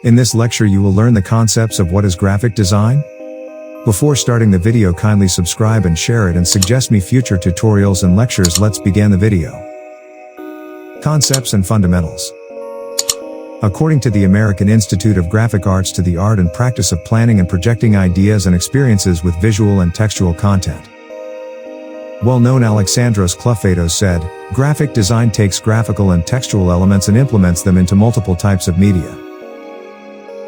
In this lecture you will learn the concepts of what is graphic design. Before starting the video, kindly subscribe and share it and suggest me future tutorials and lectures. Let's begin the video. Concepts and fundamentals. According to the American Institute of Graphic Arts, to the art and practice of planning and projecting ideas and experiences with visual and textual content. Well-known Alexandros Clufetos said, "Graphic design takes graphical and textual elements and implements them into multiple types of media."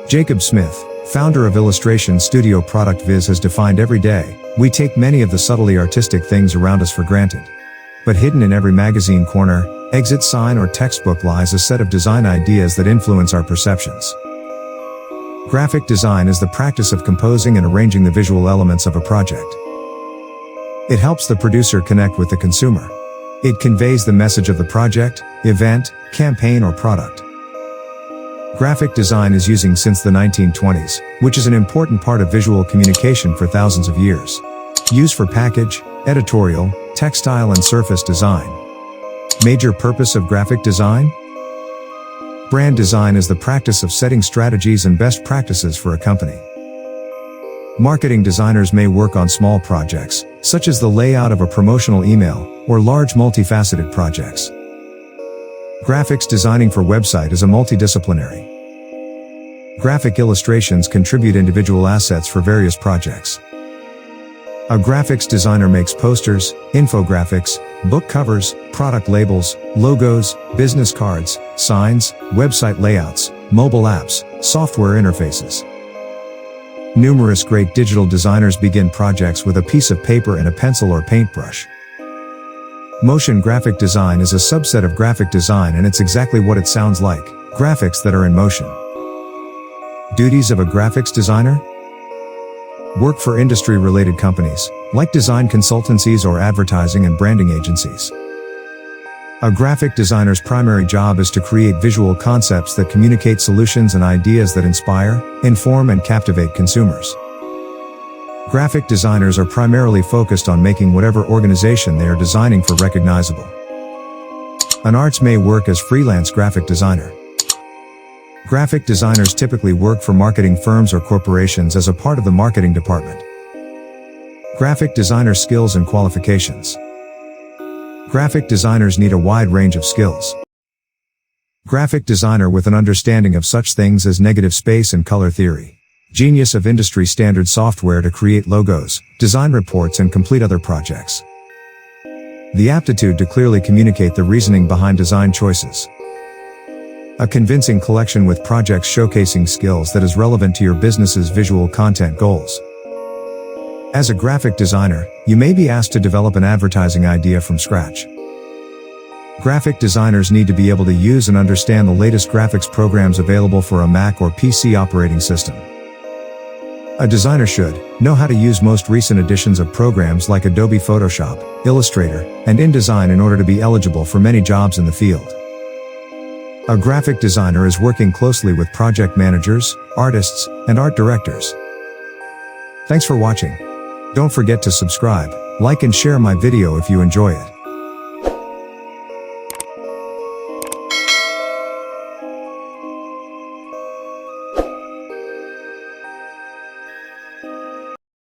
Jacob Smith, founder of illustration studio Product Viz, has defined, "Every day, we take many of the subtly artistic things around us for granted. But hidden in every magazine corner, exit sign or textbook lies a set of design ideas that influence our perceptions." Graphic design is the practice of composing and arranging the visual elements of a project. It helps the producer connect with the consumer. It conveys the message of the project, event, campaign or product. Graphic design is using since the 1920s, which is an important part of visual communication for thousands of years. Used for package, editorial, textile and surface design. Major purpose of graphic design? Brand design is the practice of setting strategies and best practices for a company. Marketing designers may work on small projects, such as the layout of a promotional email, or large multifaceted projects. Graphics designing for website is a multidisciplinary. Graphic illustrations contribute individual assets for various projects. A graphics designer makes posters, infographics, book covers, product labels, logos, business cards, signs, website layouts, mobile apps, software interfaces. Numerous great digital designers begin projects with a piece of paper and a pencil or paintbrush. Motion graphic design is a subset of graphic design, and it's exactly what it sounds like: graphics that are in motion. Duties of a graphics designer? Work for industry-related companies, like design consultancies or advertising and branding agencies. A graphic designer's primary job is to create visual concepts that communicate solutions and ideas that inspire, inform and captivate consumers. Graphic designers are primarily focused on making whatever organization they are designing for recognizable. An artist may work as freelance graphic designer. Graphic designers typically work for marketing firms or corporations as a part of the marketing department. Graphic designer skills and qualifications. Graphic designers need a wide range of skills. Graphic designer with an understanding of such things as negative space and color theory. Genius of industry standard software to create logos, design reports and complete other projects. The aptitude to clearly communicate the reasoning behind design choices. A convincing collection with projects showcasing skills that is relevant to your business's visual content goals. As a graphic designer, you may be asked to develop an advertising idea from scratch. Graphic designers need to be able to use and understand the latest graphics programs available for a Mac or PC operating system. A designer should know how to use most recent editions of programs like Adobe Photoshop, Illustrator, and InDesign in order to be eligible for many jobs in the field. A graphic designer is working closely with project managers, artists, and art directors. Thanks for watching. Don't forget to subscribe, like and share my video if you enjoy it.